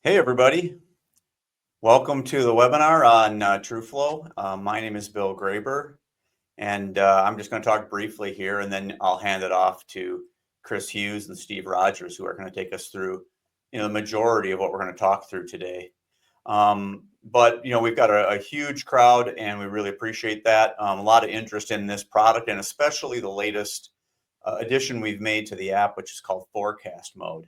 Hey everybody, welcome to the webinar on TrueFlow. My name is Bill Graber, and I'm just going to talk briefly here, and then I'll hand it off to Chris Hughes and Steve Rogers, who are going to take us through, the majority of what we're going to talk through today. But we've got a huge crowd, and we really appreciate that. A lot of interest in this product, and especially the latest addition we've made to the app, which is called Forecast Mode.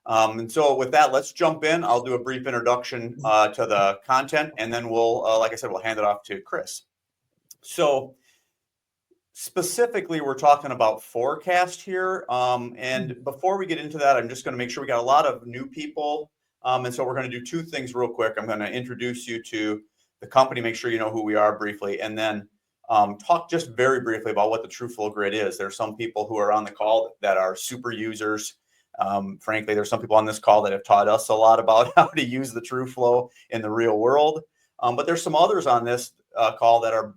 And so with that, let's jump in. I'll do a brief introduction to the content, and then we'll, like I said, we'll hand it off to Chris. So specifically, we're talking about forecast here. And before we get into that, I'm just going to make sure we got a lot of new people. And so we're going to do two things real quick. I'm going to introduce you to the company, make sure you know who we are briefly, and then talk just very briefly about what the TrueFlow Grid is. There are some people who are on the call that are super users. Frankly, there's some people on this call that have taught us a lot about how to use the TrueFlow in the real world. But there's some others on this call that are,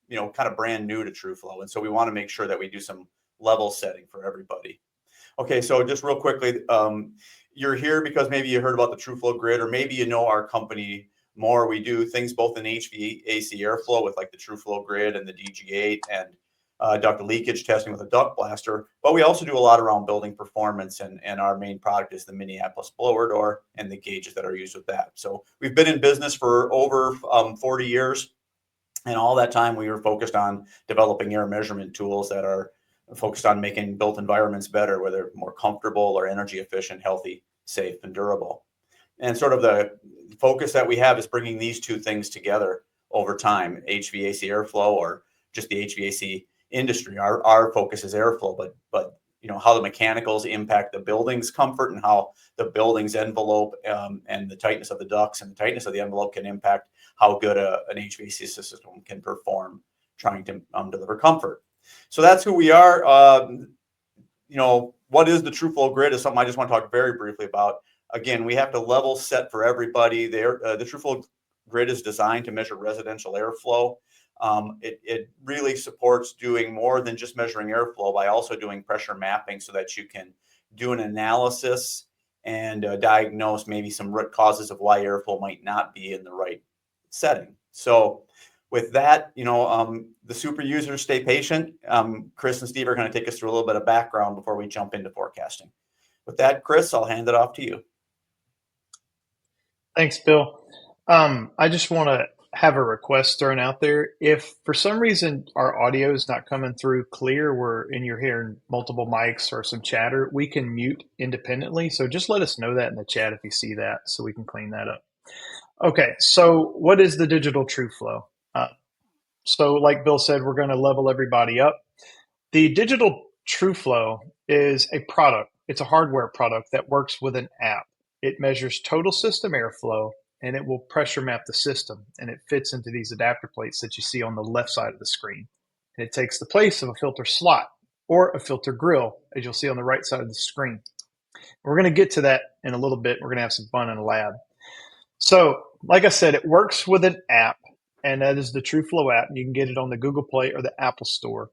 kind of brand new to TrueFlow. And so we want to make sure that we do some level setting for everybody. Okay, so just real quickly, you're here because maybe you heard about the TrueFlow Grid, or maybe you know our company more. We do things both in HVAC airflow with like the TrueFlow Grid and the DG8 and duct leakage testing with a duct blaster, but we also do a lot around building performance, and our main product is the Minneapolis blower door and the gauges that are used with that. So we've been in business for over 40 years, and all that time we were focused on developing air measurement tools that are focused on making built environments better, whether more comfortable or energy efficient, healthy, safe, and durable. And sort of the focus that we have is bringing these two things together over time, HVAC airflow or just the HVAC industry. Our focus is airflow, but how the mechanicals impact the building's comfort, and how the building's envelope and the tightness of the ducts and the tightness of the envelope can impact how good an HVAC system can perform trying to deliver comfort. So that's who we are. What is the TrueFlow Grid is something I just want to talk very briefly about. Again, we have to level set for everybody. The TrueFlow Grid is designed to measure residential airflow. It really supports doing more than just measuring airflow by also doing pressure mapping, so that you can do an analysis and diagnose maybe some root causes of why airflow might not be in the right setting. So with that, the super users, stay patient. Chris and Steve are going to take us through a little bit of background before we jump into forecasting. With that, Chris, I'll hand it off to you. Thanks, Bill. I just want to have a request thrown out there. If for some reason our audio is not coming through clear, and you're hearing multiple mics or some chatter, we can mute independently. So just let us know that in the chat if you see that, so we can clean that up. Okay, so what is the Digital TrueFlow? So like Bill said, we're going to level everybody up. The Digital TrueFlow is a product. It's a hardware product that works with an app. It measures total system airflow, and it will pressure map the system, and it fits into these adapter plates that you see on the left side of the screen. And it takes the place of a filter slot or a filter grill, as you'll see on the right side of the screen. We're going to get to that in a little bit. We're going to have some fun in the lab. So, like I said, it works with an app, and that is the TrueFlow app. You can get it on the Google Play or the Apple Store.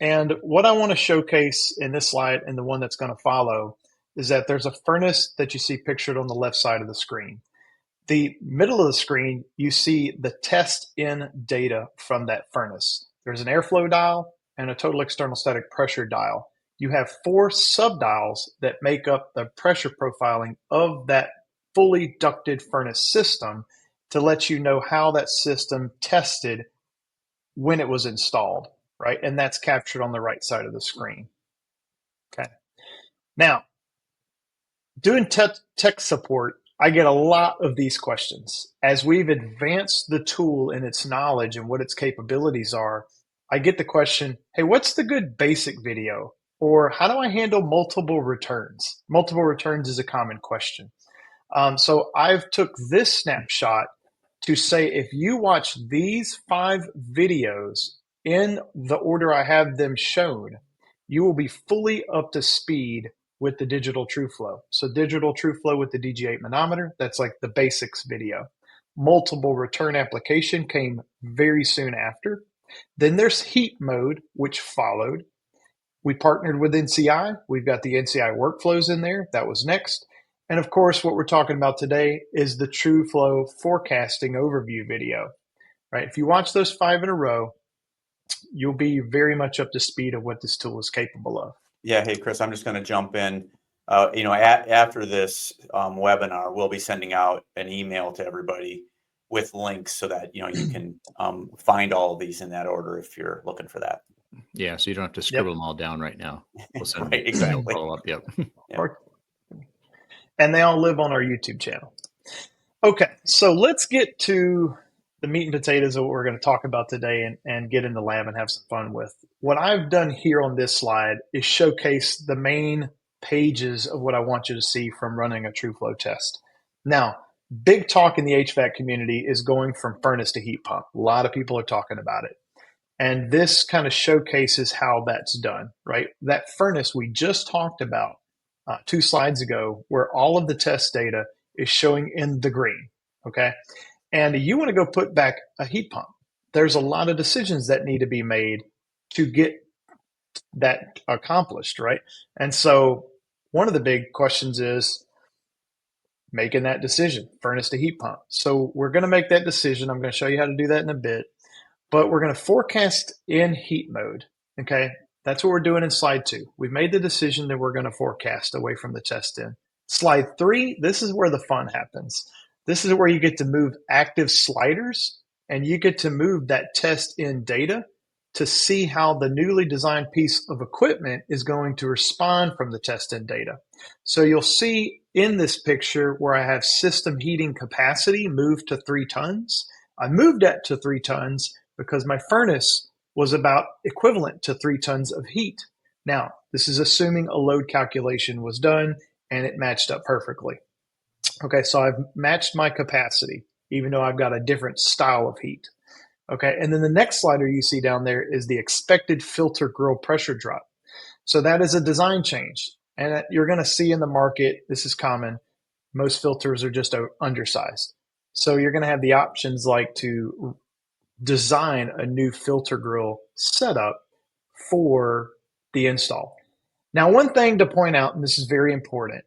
And what I want to showcase in this slide and the one that's going to follow is that there's a furnace that you see pictured on the left side of the screen. The middle of the screen, you see the test in data from that furnace. There's an airflow dial and a total external static pressure dial. You have 4 subdials that make up the pressure profiling of that fully ducted furnace system to let you know how that system tested when it was installed, right? And that's captured on the right side of the screen. Okay. Now, doing tech support, I get a lot of these questions. As we've advanced the tool in its knowledge and what its capabilities are, I get the question, hey, what's the good basic video? Or how do I handle multiple returns? Multiple returns is a common question. So I've took this snapshot to say, if you watch these 5 videos in the order I have them shown, you will be fully up to speed with the Digital TrueFlow. So Digital TrueFlow with the DG8 manometer, that's like the basics video. Multiple return application came very soon after. Then there's heat mode, which followed. We partnered with NCI. We've got the NCI workflows in there. That was next. And of course, what we're talking about today is the TrueFlow forecasting overview video, right? If you watch those 5 in a row, you'll be very much up to speed of what this tool is capable of. Yeah. Hey, Chris, I'm just going to jump in. After this webinar, we'll be sending out an email to everybody with links so that, you can find all of these in that order if you're looking for that. Yeah. So you don't have to scribble them all down right now. We'll send Right, exactly. follow up. Yep. And they all live on our YouTube channel. Okay, so let's get to the meat and potatoes of what we're going to talk about today and get in the lab and have some fun with. What I've done here on this slide is showcase the main pages of what I want you to see from running a TrueFlow test. Now, big talk in the HVAC community is going from furnace to heat pump. A lot of people are talking about it. And this kind of showcases how that's done, right? That furnace we just talked about 2 slides ago, where all of the test data is showing in the green, okay? And you want to go put back a heat pump. There's a lot of decisions that need to be made to get that accomplished, right? And so one of the big questions is making that decision, furnace to heat pump. So we're going to make that decision. I'm going to show you how to do that in a bit, but we're going to forecast in heat mode, okay? That's what we're doing in slide 2. We've made the decision that we're going to forecast away from the test in. Slide 3, this is where the fun happens. This is where you get to move active sliders and you get to move that test in data to see how the newly designed piece of equipment is going to respond from the test in data. So you'll see in this picture where I have system heating capacity moved to 3 tons. I moved that to 3 tons because my furnace was about equivalent to 3 tons of heat. Now, this is assuming a load calculation was done and it matched up perfectly. Okay, so I've matched my capacity, even though I've got a different style of heat. Okay, and then the next slider you see down there is the expected filter grill pressure drop. So that is a design change. And you're going to see in the market, this is common, most filters are just undersized. So you're going to have the options like to design a new filter grill setup for the install. Now, one thing to point out, and this is very important,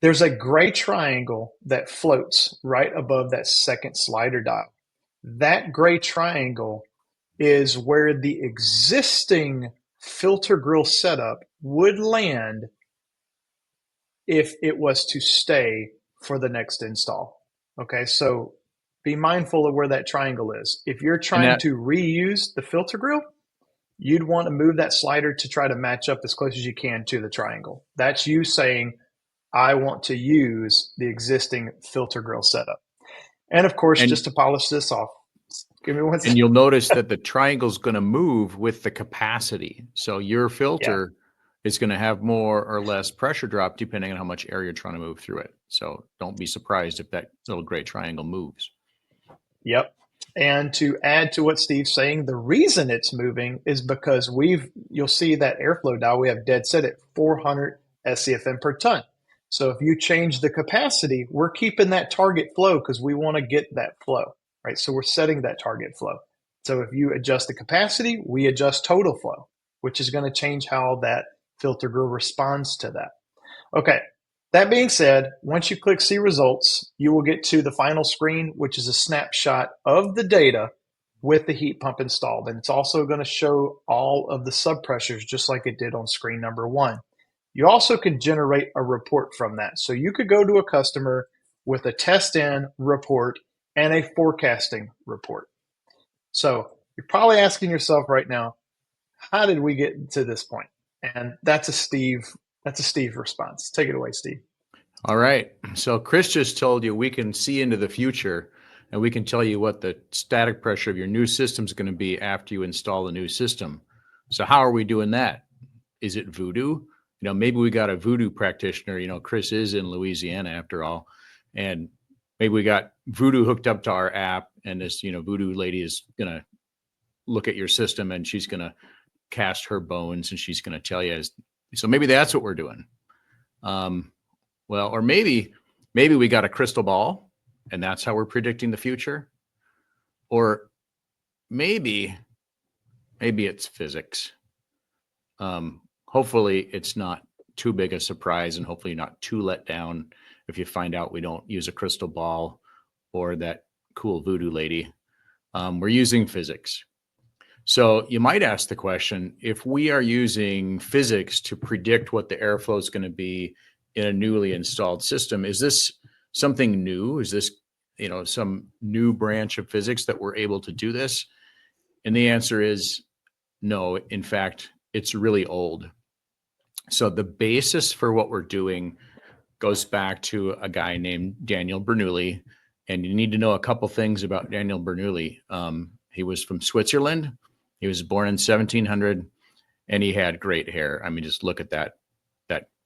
there's a gray triangle that floats right above that second slider dial. That gray triangle is where the existing filter grill setup would land if it was to stay for the next install. Okay, so be mindful of where that triangle is. If you're trying to reuse the filter grill, you'd want to move that slider to try to match up as close as you can to the triangle. That's you saying, I want to use the existing filter grill setup. And of course, just to polish this off, give me one second. And you'll notice that the triangle is going to move with the capacity. So your filter is going to have more or less pressure drop depending on how much air you're trying to move through it. So don't be surprised if that little gray triangle moves. Yep. And to add to what Steve's saying, the reason it's moving is because you'll see that airflow dial, we have dead set at 400 SCFM per ton. So if you change the capacity, we're keeping that target flow because we want to get that flow, right? So we're setting that target flow. So if you adjust the capacity, we adjust total flow, which is going to change how that filter grill responds to that. Okay. That being said, once you click see results, you will get to the final screen, which is a snapshot of the data with the heat pump installed. And it's also going to show all of the sub pressures just like it did on screen number 1. You also can generate a report from that. So you could go to a customer with a test in report and a forecasting report. So you're probably asking yourself right now, how did we get to this point? And that's a Steve response. Take it away, Steve. All right. So Chris just told you we can see into the future and we can tell you what the static pressure of your new system is going to be after you install the new system. So how are we doing that? Is it voodoo? Maybe we got a voodoo practitioner. Chris is in Louisiana after all. And maybe we got voodoo hooked up to our app and this, voodoo lady is going to look at your system and she's going to cast her bones and she's going to tell you. So maybe that's what we're doing. Well, or maybe we got a crystal ball and that's how we're predicting the future. Or maybe it's physics. Hopefully it's not too big a surprise and hopefully not too let down if you find out we don't use a crystal ball or that cool voodoo lady. We're using physics. So you might ask the question, if we are using physics to predict what the airflow is going to be in a newly installed system, is this something new? Is this, some new branch of physics that we're able to do this? And the answer is no. In fact, it's really old. So the basis for what we're doing goes back to a guy named Daniel Bernoulli. And you need to know a couple things about Daniel Bernoulli. He was from Switzerland. He was born in 1700, and he had great hair. I mean, just look at that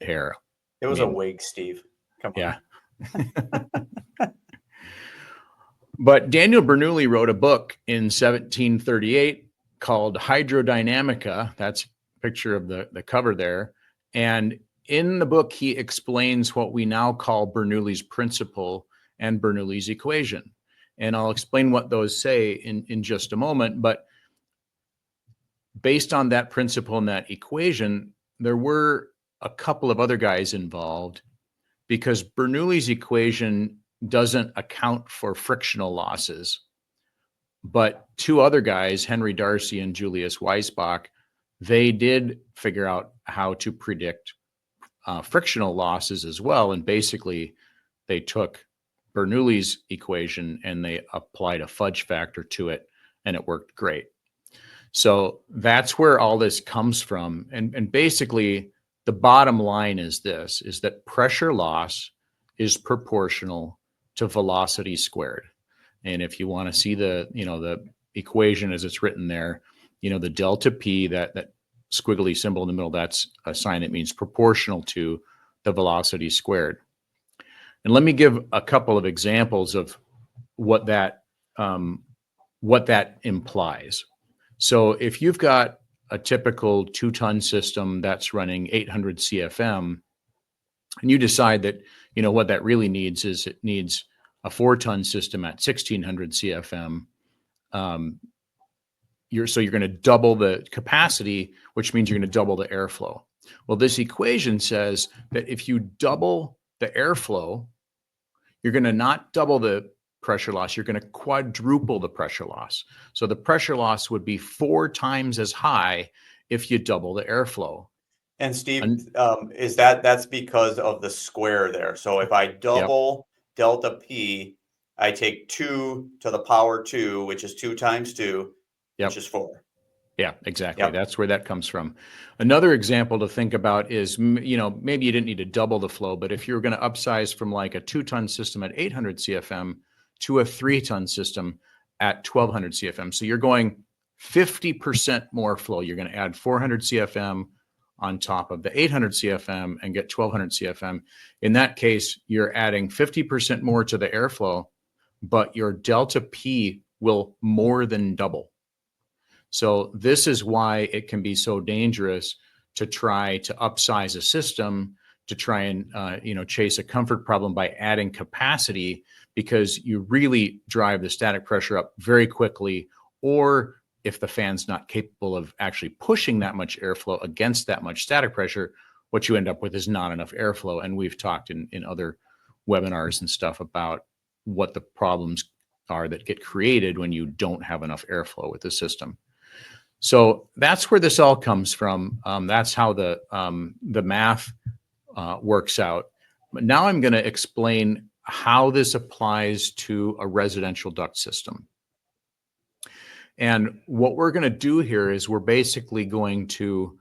hair. It was a wig, Steve. Come on. Yeah. But Daniel Bernoulli wrote a book in 1738 called Hydrodynamica. That's a picture of the cover there. And in the book, he explains what we now call Bernoulli's principle and Bernoulli's equation. And I'll explain what those say in just a moment. But based on that principle and that equation, there were a couple of other guys involved, because Bernoulli's equation doesn't account for frictional losses. But two other guys, Henry Darcy and Julius Weisbach, they did figure out how to predict frictional losses as well. And basically, they took Bernoulli's equation and they applied a fudge factor to it, and it worked great. So that's where all this comes from. And basically, the bottom line is this, is that pressure loss is proportional to velocity squared. And if you want to see the equation as it's written there, the delta P, that squiggly symbol in the middle, that's a sign that means proportional to the velocity squared. And let me give a couple of examples of what that implies. So if you've got a typical 2-ton system that's running 800 CFM, and you decide that, what that really needs is it needs a 4-ton system at 1600 CFM, you're going to double the capacity, which means you're going to double the airflow. Well, this equation says that if you double the airflow, you're going to not double the pressure loss, you're going to quadruple the pressure loss. So the pressure loss would be 4 times as high if you double the airflow. And Steve, that's because of the square there. So if I double delta P, I take 2 to the power 2, which is 2 times 2, which is 4. Yeah, exactly. That's where that comes from. Another example to think about is, maybe you didn't need to double the flow, but if you're going to upsize from like a 2-ton system at 800 CFM to a 3-ton system at 1200 CFM. So you're going 50% more flow. You're going to add 400 CFM on top of the 800 CFM and get 1200 CFM. In that case, you're adding 50% more to the airflow, but your delta P will more than double. So this is why it can be so dangerous to try to upsize a system, to try and chase a comfort problem by adding capacity, because you really drive the static pressure up very quickly. Or if the fan's not capable of actually pushing that much airflow against that much static pressure, what you end up with is not enough airflow. And we've talked in other webinars and stuff about what the problems are that get created when you don't have enough airflow with the system. So that's where this all comes from. That's how the math works out. But now I'm going to explain how this applies to a residential duct system. And what we're going to do here is we're basically going to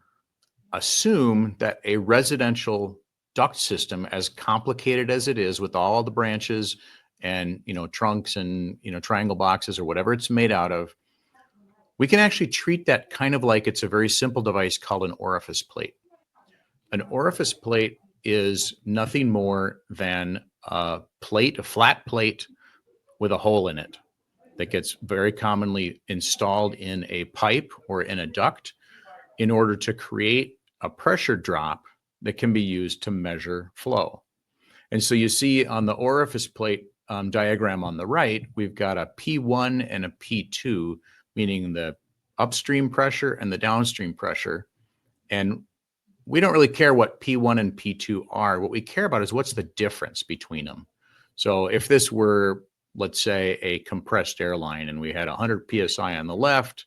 assume that a residential duct system, as complicated as it is with all the branches and trunks and triangle boxes or whatever it's made out of, we can actually treat that kind of like it's a very simple device called an orifice plate. An orifice plate is nothing more than a flat plate with a hole in it that gets very commonly installed in a pipe or in a duct in order to create a pressure drop that can be used to measure flow. And so you see on the orifice plate diagram on the right, we've got a P1 and a P2, meaning the upstream pressure and the downstream pressure. And we don't really care what P1 and P2 are. What we care about is what's the difference between them. So if this were, let's say, a compressed airline and we had 100 PSI on the left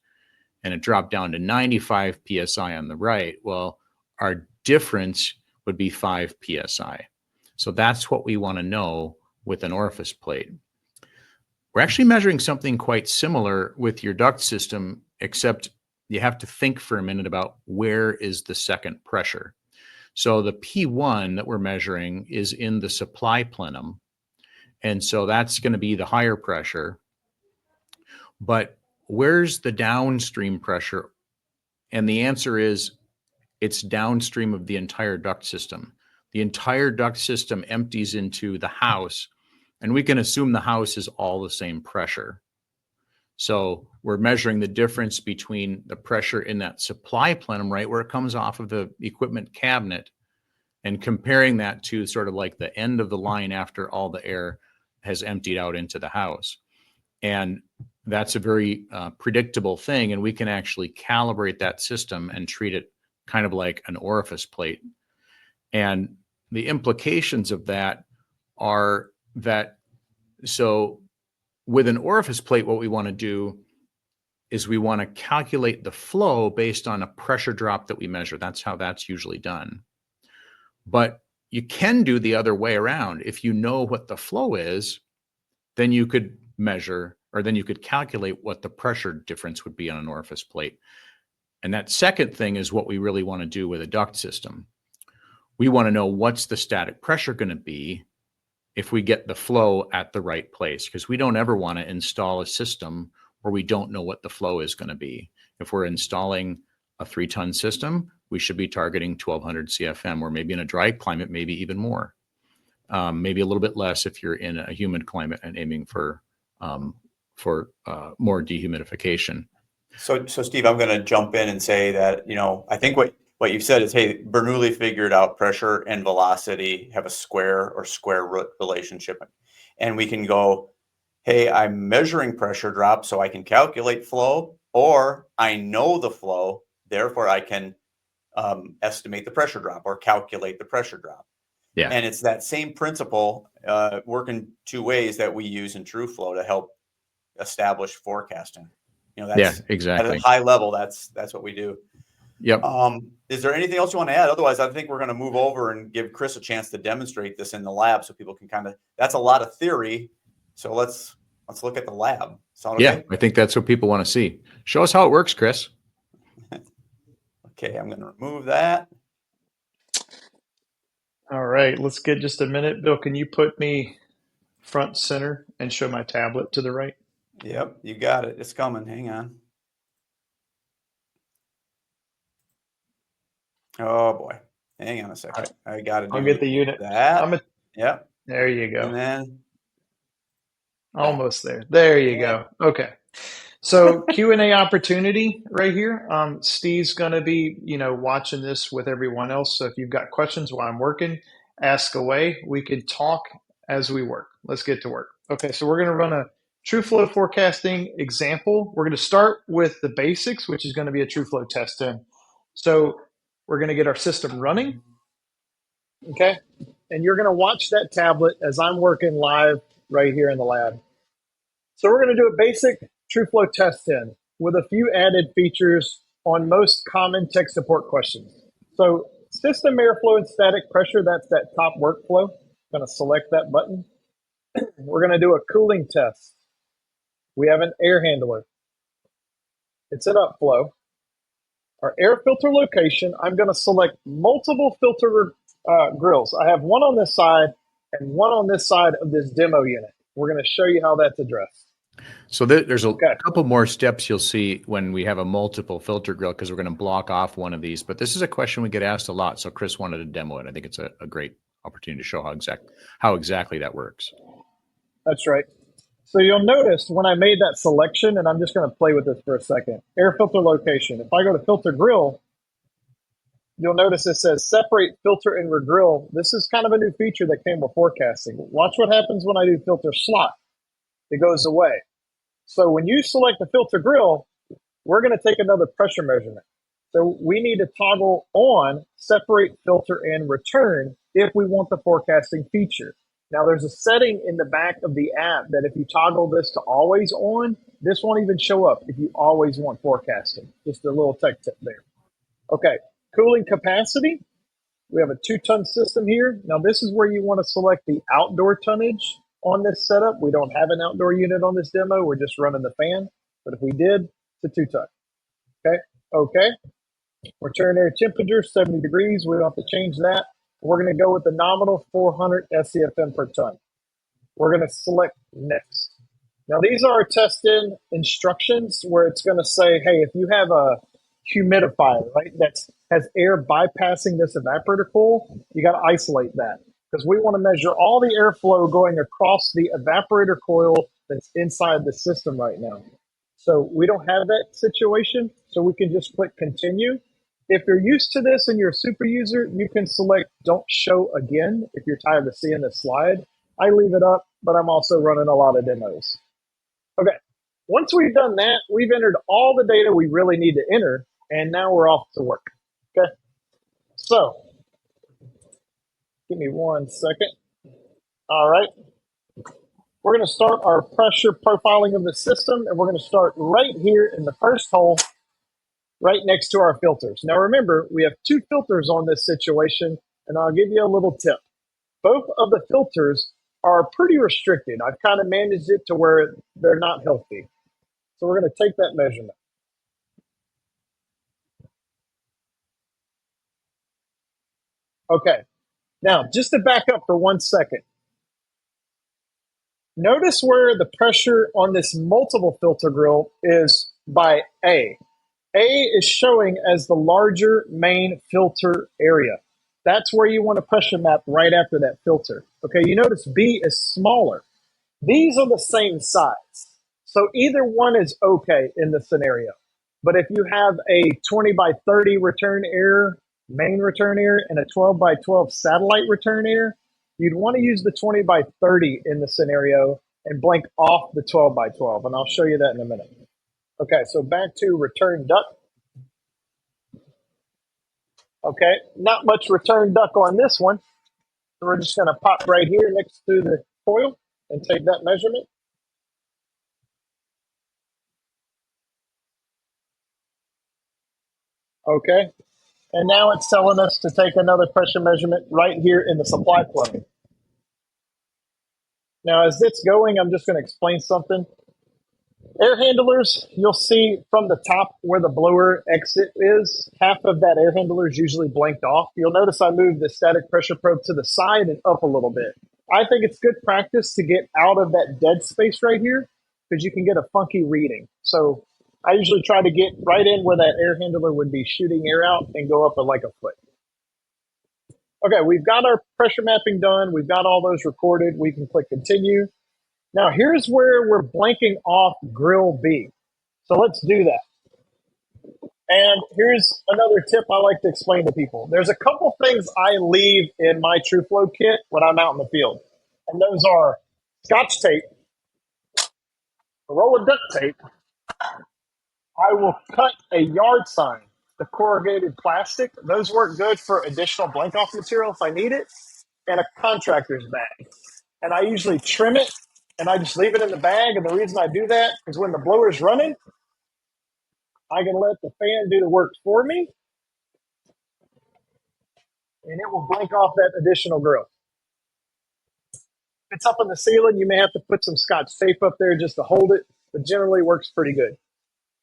and it dropped down to 95 PSI on the right, well, our difference would be 5 PSI. So that's what we want to know with an orifice plate. We're actually measuring something quite similar with your duct system, except you have to think for a minute about where is the second pressure. So the P1 that we're measuring is in the supply plenum. And so that's going to be the higher pressure. But where's the downstream pressure? And the answer is it's downstream of the entire duct system. The entire duct system empties into the house, and we can assume the house is all the same pressure. So we're measuring the difference between the pressure in that supply plenum, right where it comes off of the equipment cabinet, and comparing that to sort of like the end of the line after all the air has emptied out into the house. And that's a very predictable thing, and we can actually calibrate that system and treat it kind of like an orifice plate. And the implications of that are that, so with an orifice plate, what we want to do is we want to calculate the flow based on a pressure drop that we measure. That's how that's usually done. But you can do the other way around. If you know what the flow is, then you could measure, or then you could calculate what the pressure difference would be on an orifice plate. And that second thing is what we really want to do with a duct system. We want to know what's the static pressure going to be if we get the flow at the right place, because we don't ever want to install a system where we don't know what the flow is going to be. If we're installing a 3-ton system, we should be targeting 1200 CFM, or maybe in a dry climate, maybe even more. Maybe a little bit less if you're in a humid climate and aiming for more dehumidification. So Steve, I'm going to jump in and say that, I think what you've said is, hey, Bernoulli figured out pressure and velocity have a square or square root relationship. And we can go, hey, I'm measuring pressure drop so I can calculate flow, or I know the flow, therefore I can estimate the pressure drop or calculate the pressure drop. Yeah. And it's that same principle working two ways that we use in TrueFlow to help establish forecasting. That's exactly. at a high level, that's what we do. Yep. Is there anything else you want to add? Otherwise, I think we're going to move over and give Chris a chance to demonstrate this in the lab so people can that's a lot of theory. So let's look at the lab. Sound okay? Yeah, I think that's what people want to see. Show us how it works, Chris. Okay, I'm going to remove that. All right, let's get just a minute. Bill, can you put me front center and show my tablet to the right? Yep, you got it. It's coming. Hang on. Oh boy. Hang on a second. Right. I got to do I'll get the unit. that. Yep. There you go. And then almost there. There you go. Okay. So Q&A opportunity right here. Steve's going to be, watching this with everyone else. So if you've got questions while I'm working, ask away. We can talk as we work. Let's get to work. Okay. So we're going to run a TrueFlow forecasting example. We're going to start with the basics, which is going to be a TrueFlow test in. So we're going to get our system running. Okay. And you're going to watch that tablet as I'm working live right here in the lab. So we're going to do a basic TrueFlow test in with a few added features on most common tech support questions. So system airflow and static pressure, that's that top workflow. I'm going to select that button. We're going to do a cooling test. We have an air handler. It's an upflow. Our air filter location, I'm going to select multiple filter grills. I have one on this side and one on this side of this demo unit. We're going to show you how that's addressed. So there's a couple more steps you'll see when we have a multiple filter grill, because we're going to block off one of these. But this is a question we get asked a lot. So Chris wanted to demo it. I think it's a great opportunity to show how exactly that works. That's right. So you'll notice when I made that selection, and I'm just going to play with this for a second, air filter location. If I go to filter grill, you'll notice it says separate filter and regrill. This is kind of a new feature that came with forecasting. Watch what happens when I do filter slot. It goes away. So when you select the filter grill, we're going to take another pressure measurement. So we need to toggle on separate, filter, and return if we want the forecasting feature. Now there's a setting in the back of the app that if you toggle this to always on, this won't even show up if you always want forecasting. Just a little tech tip there. Okay, cooling capacity. We have a 2-ton system here. Now this is where you want to select the outdoor tonnage on this setup. We don't have an outdoor unit on this demo. We're just running the fan. But if we did, it's a 2-ton. Okay. Return air temperature, 70 degrees. We don't have to change that. We're going to go with the nominal 400 SCFM per ton. We're going to select next. Now, these are our test-in instructions where it's going to say, hey, if you have a humidifier, right, that has air bypassing this evaporator coil, you got to isolate that because we want to measure all the airflow going across the evaporator coil that's inside the system right now. So we don't have that situation, so we can just click continue. If you're used to this and you're a super user, you can select don't show again if you're tired of seeing this slide. I leave it up, but I'm also running a lot of demos. Okay, once we've done that, we've entered all the data we really need to enter, and now we're off to work. Okay, so give me 1 second. All right. We're going to start our pressure profiling of the system, and we're going to start right here in the first hole, right next to our filters. Now, remember, we have 2 filters on this situation, and I'll give you a little tip. Both of the filters are pretty restricted. I've kind of managed it to where they're not healthy. So we're going to take that measurement. Okay. Now, just to back up for 1 second. Notice where the pressure on this multiple filter grill is by A. A is showing as the larger main filter area. That's where you want to pressure map right after that filter. Okay, you notice B is smaller. These are the same size. So either one is okay in this scenario. But if you have a 20 by 30 return air, main return air, and a 12 by 12 satellite return air, you'd want to use the 20 by 30 in the scenario and blank off the 12 by 12. And I'll show you that in a minute. Okay, so back to return duct. Okay, not much return duct on this one. So we're just going to pop right here next to the coil and take that measurement. Okay, and now it's telling us to take another pressure measurement right here in the supply plumbing. Now, as it's going, I'm just going to explain something. Air handlers, you'll see from the top where the blower exit is, half of that air handler is usually blanked off. You'll notice I moved the static pressure probe to the side and up a little bit. I think it's good practice to get out of that dead space right here because you can get a funky reading. So I usually try to get right in where that air handler would be shooting air out and go up at like a foot. Okay, we've got our pressure mapping done. We've got all those recorded. We can click continue. Now, here's where we're blanking off grill B. So let's do that. And here's another tip I like to explain to people. There's a couple things I leave in my TrueFlow kit when I'm out in the field. And those are Scotch tape, a roll of duct tape. I will cut a yard sign, the corrugated plastic. Those work good for additional blank off material if I need it, and a contractor's bag. And I usually trim it and I just leave it in the bag. And the reason I do that is when the blower's running, I can let the fan do the work for me, and it will blank off that additional grill. If it's up in the ceiling, you may have to put some Scotch tape up there just to hold it, but generally works pretty good.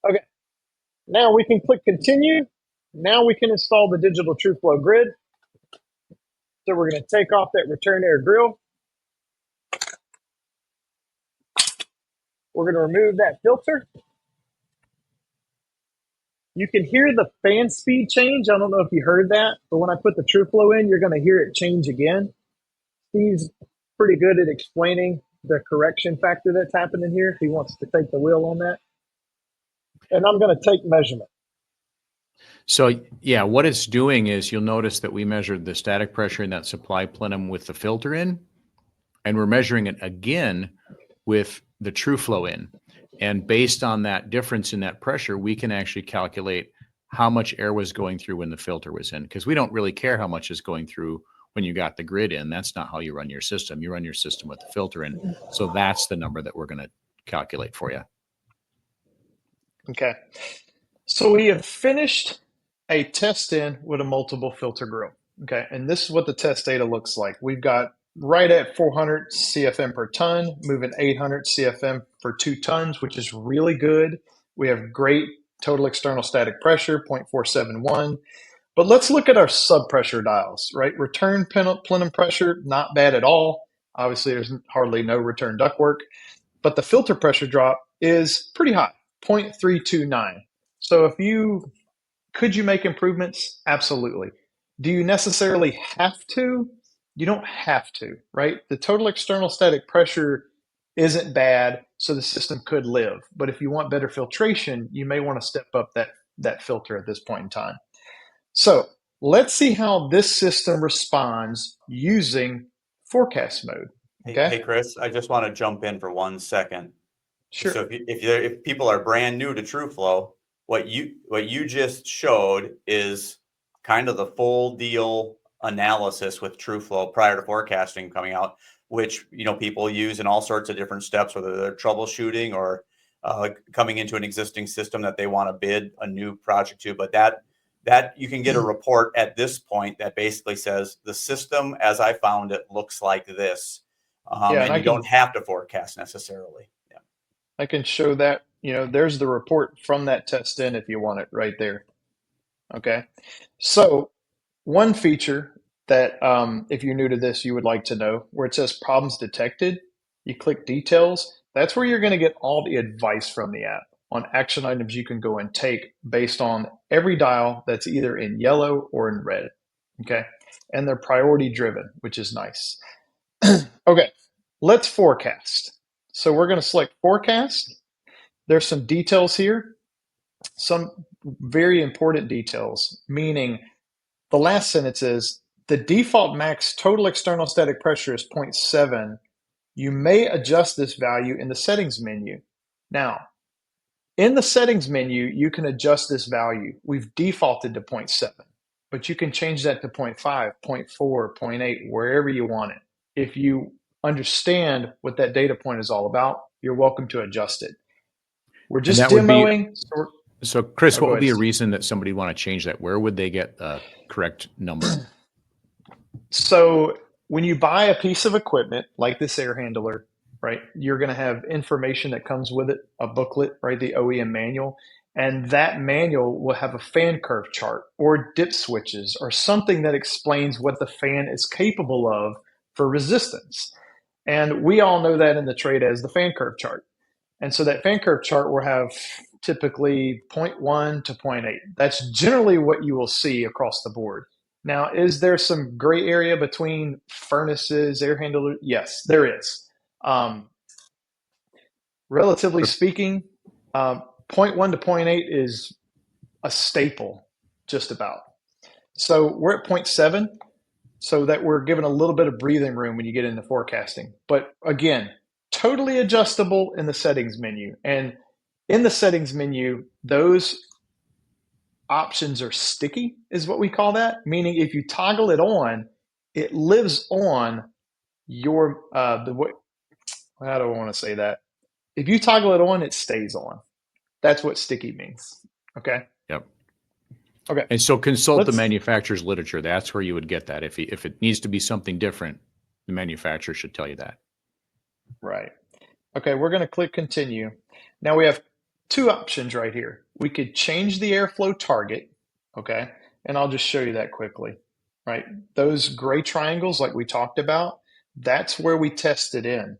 Okay, now we can click continue. Now we can install the Digital TrueFlow Grid. So we're going to take off that return air grill. We're going to remove that filter. You can hear the fan speed change. I don't know if you heard that, but when I put the TrueFlow in, you're going to hear it change again. Steve's pretty good at explaining the correction factor that's happening here. He wants to take the wheel on that. And I'm going to take measurement. So yeah, what it's doing is you'll notice that we measured the static pressure in that supply plenum with the filter in, and we're measuring it again with the TrueFlow in. And based on that difference in that pressure, we can actually calculate how much air was going through when the filter was in, because we don't really care how much is going through when you got the grid in. That's not how you run your system. You run your system with the filter in. So that's the number that we're going to calculate for you. Okay. So we have finished a test in with a multiple filter grill. Okay. And this is what the test data looks like. We've got right at 400 CFM per ton, moving 800 CFM for 2 tons, which is really good. We have great total external static pressure, 0.471. But let's look at our subpressure dials, right? Return plenum pressure, not bad at all. Obviously, there's hardly no return ductwork, but the filter pressure drop is pretty high, 0.329. So could you make improvements? Absolutely. Do you necessarily have to? You don't have to, right? The total external static pressure isn't bad, so the system could live. But if you want better filtration, you may want to step up that filter at this point in time. So let's see how this system responds using forecast mode. Okay. Hey, Chris, I just want to jump in for 1 second. Sure. So if people are brand new to TrueFlow, what you just showed is kind of the full deal analysis with TrueFlow prior to forecasting coming out, which people use in all sorts of different steps, whether they're troubleshooting or coming into an existing system that they want to bid a new project to. But that you can get a report at this point that basically says the system as I found it looks like this, and you don't have to forecast necessarily. Yeah. I can show that. There's the report from that test in if you want it right there. Okay. So one feature that if you're new to this, you would like to know, where it says problems detected, you click details. That's where you're going to get all the advice from the app on action items you can go and take based on every dial that's either in yellow or in red. Okay. And they're priority driven, which is nice. Okay. Let's forecast. So we're going to select forecast. There's some details here, some very important details, meaning the last sentence is the default max total external static pressure is 0.7. You may adjust this value in the settings menu. Now, in the settings menu, you can adjust this value. We've defaulted to 0.7, but you can change that to 0.5, 0.4, 0.8, wherever you want it. If you understand what that data point is all about, you're welcome to adjust it. We're just demoing. So Chris, what would be a reason that somebody want to change that? Where would they get the correct number? So when you buy a piece of equipment like this air handler, right, you're going to have information that comes with it, a booklet, right, the OEM manual, and that manual will have a fan curve chart or dip switches or something that explains what the fan is capable of for resistance. And we all know that in the trade as the fan curve chart. And so that fan curve chart will have typically 0.1 to 0.8. That's generally what you will see across the board. Now, is there some gray area between furnaces, air handlers? Yes, there is. Relatively speaking, 0.1 to 0.8 is a staple, just about. So we're at 0.7, so that we're given a little bit of breathing room when you get into forecasting. But again, totally adjustable in the settings menu. And in the settings menu, those options are sticky, is what we call that. Meaning if you toggle it on, it lives on your, how do I want to say that? If you toggle it on, it stays on. That's what sticky means. Okay. Yep. Okay. And so consult the manufacturer's literature. That's where you would get that. If it needs to be something different, the manufacturer should tell you that. Right. Okay, we're going to click continue. Now we have two options right here. We could change the airflow target, okay? And I'll just show you that quickly, right? Those gray triangles like we talked about, that's where we test it in.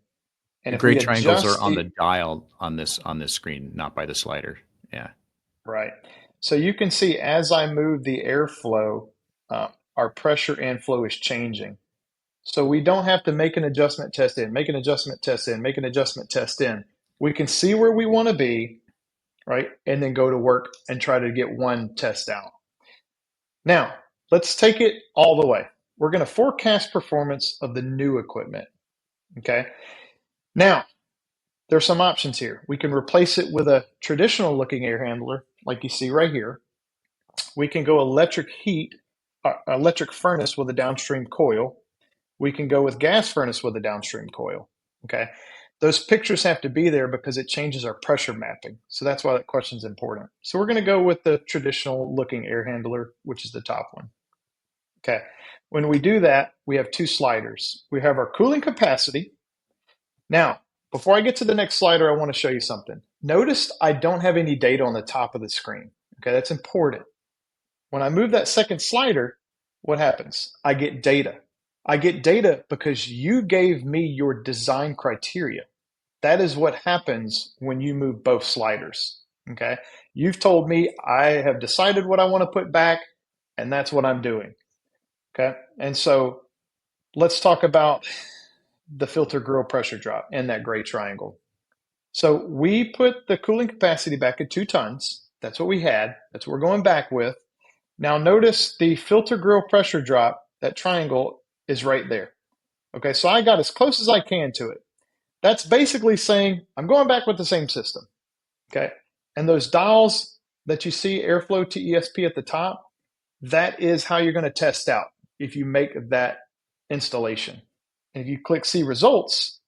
And the gray triangles are on the dial on this screen, not by the slider. Yeah. Right. So you can see as I move the airflow, our pressure and flow is changing. So we don't have to make an adjustment test in, make an adjustment test in, make an adjustment test in. We can see where we want to be, right? And then go to work and try to get one test out. Now, let's take it all the way. We're going to forecast performance of the new equipment, okay? Now, there's some options here. We can replace it with a traditional looking air handler, like you see right here, We can go electric furnace with a downstream coil. We can go with gas furnace with a downstream coil. Okay. Those pictures have to be there because it changes our pressure mapping. So that's why that question is important. So we're going to go with the traditional looking air handler, which is the top one. Okay. When we do that, we have two sliders. We have our cooling capacity. Now, before I get to the next slider, I want to show you something. Notice I don't have any data on the top of the screen. Okay, that's important. When I move that second slider, what happens? I get data. I get data because you gave me your design criteria. That is what happens when you move both sliders. Okay, you've told me I have decided what I want to put back, and that's what I'm doing. Okay, and so let's talk about the filter grill pressure drop and that gray triangle. So we put the cooling capacity back at 2 tons. That's what we had. That's what we're going back with. Now notice the filter grill pressure drop, that triangle is right there. Okay, so I got as close as I can to it. That's basically saying I'm going back with the same system. Okay, and those dials that you see, airflow TESP at the top, that is how you're going to test out if you make that installation. And if you click see results,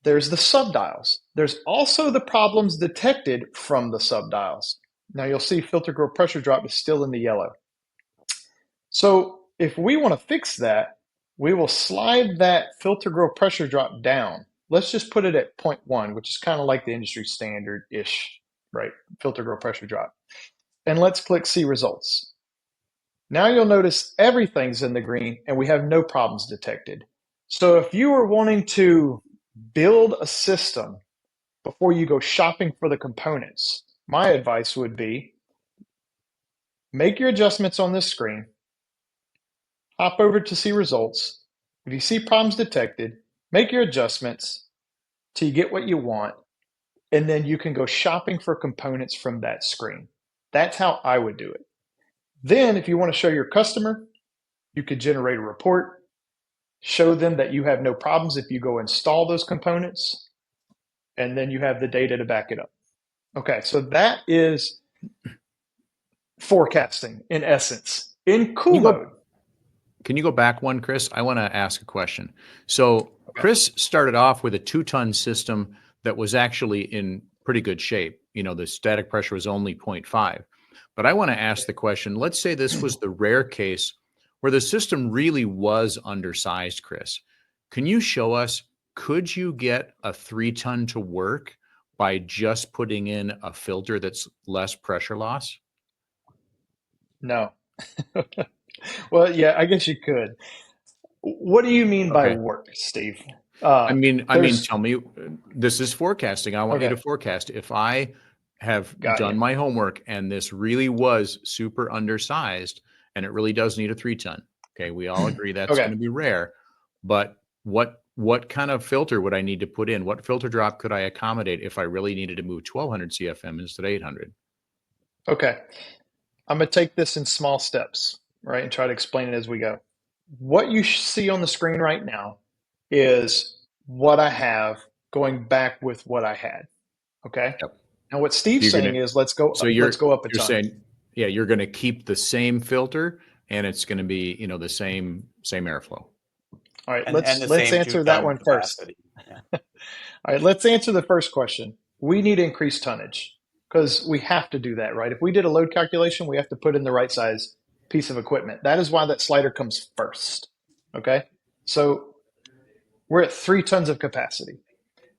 there's the subdials. There's also the problems detected from the subdials. Now you'll see filter grill pressure drop is still in the yellow. So if we want to fix that, we will slide that filter grill pressure drop down. Let's just put it at 0.1, which is kind of like the industry standard-ish, right? Filter grill pressure drop. And let's click see results. Now you'll notice everything's in the green and we have no problems detected. So if you are wanting to build a system before you go shopping for the components, my advice would be make your adjustments on this screen, hop over to see results. If you see problems detected, make your adjustments till you get what you want, and then you can go shopping for components from that screen. That's how I would do it. Then if you want to show your customer, you could generate a report, show them that you have no problems if you go install those components, and then you have the data to back it up. Okay, so that is forecasting in essence in cool mode. Can you go back one, Chris? I want to ask a question. So Chris started off with a 2-ton system that was actually in pretty good shape. You know, the static pressure was only 0.5. But I want to ask the question, let's say this was the rare case where the system really was undersized, Chris. Can you show us, could you get a 3-ton to work by just putting in a filter that's less pressure loss? No. Well, yeah, I guess you could. What do you mean by work, Steve? I mean, tell me, this is forecasting. I want you to forecast. If I have done my homework and this really was super undersized and it really does need a 3-ton. Okay, we all agree that's going to be rare. But what kind of filter would I need to put in? What filter drop could I accommodate if I really needed to move 1200 CFM instead of 800? Okay. I'm going to take this in small steps, right, and try to explain it as we go. What you see on the screen right now is what I have going back with what I had. Okay. Yep. Now what Steve's saying is let's go up a ton. You're saying, yeah, you're going to keep the same filter and it's going to be, you know, the same airflow. All right, let's answer that one first. Yeah. All right, let's answer the first question. We need increased tonnage because we have to do that, right? If we did a load calculation, we have to put in the right size piece of equipment. That is why that slider comes first. Okay, so we're at 3 tons of capacity.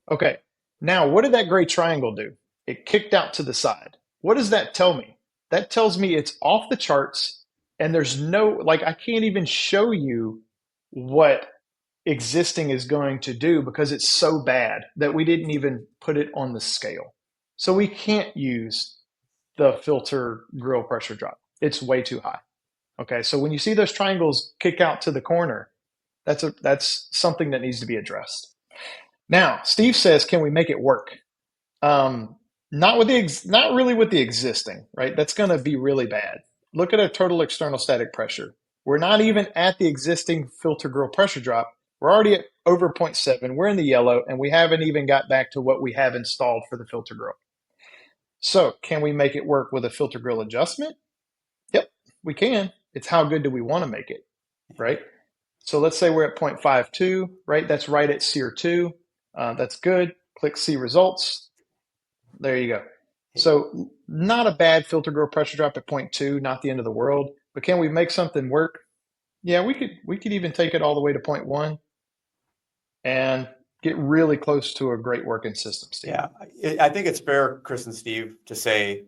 Okay, now what did that gray triangle do? It kicked out to the side. What does that tell me? That tells me it's off the charts and there's no, like, I can't even show you what existing is going to do because it's so bad that we didn't even put it on the scale. So we can't use the filter grill pressure drop. It's way too high. Okay, so when you see those triangles kick out to the corner, that's something that needs to be addressed. Now, Steve says, can we make it work? Not really with the existing, right? That's going to be really bad. Look at our total external static pressure. We're not even at the existing filter grill pressure drop. We're already at over 0.7. We're in the yellow, and we haven't even got back to what we have installed for the filter grill. So can we make it work with a filter grill adjustment? Yep, we can. It's how good do we want to make it, right? So let's say we're at 0.52, right? That's right at SEER 2. That's good. Click see results. There you go. So not a bad filter grow pressure drop at 0.2, not the end of the world. But can we make something work? Yeah, we could even take it all the way to 0.1 and get really close to a great working system, Steve. Yeah, I think it's fair, Chris and Steve, to say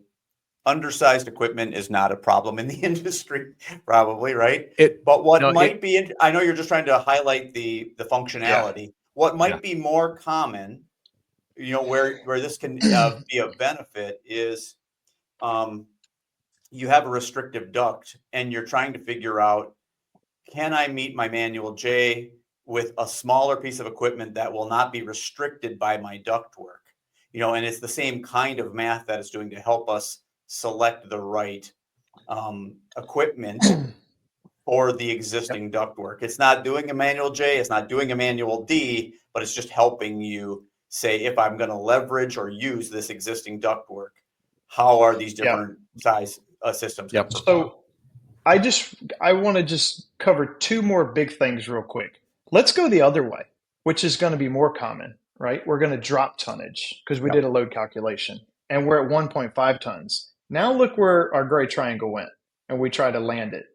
undersized equipment is not a problem in the industry, probably, right? But what might be, I know you're just trying to highlight the functionality. Yeah. What might be more common, where this can be a benefit is you have a restrictive duct and you're trying to figure out, can I meet my manual J with a smaller piece of equipment that will not be restricted by my ductwork? And it's the same kind of math that it's doing to help us select the right equipment for the existing ductwork. It's not doing a manual J, it's not doing a manual D, but it's just helping you say, if I'm going to leverage or use this existing ductwork, how are these different size systems? So I want to just cover two more big things real quick. Let's go the other way, which is going to be more common, right? We're going to drop tonnage because we did a load calculation and we're at 1.5 tons. Now look where our gray triangle went and we try to land it.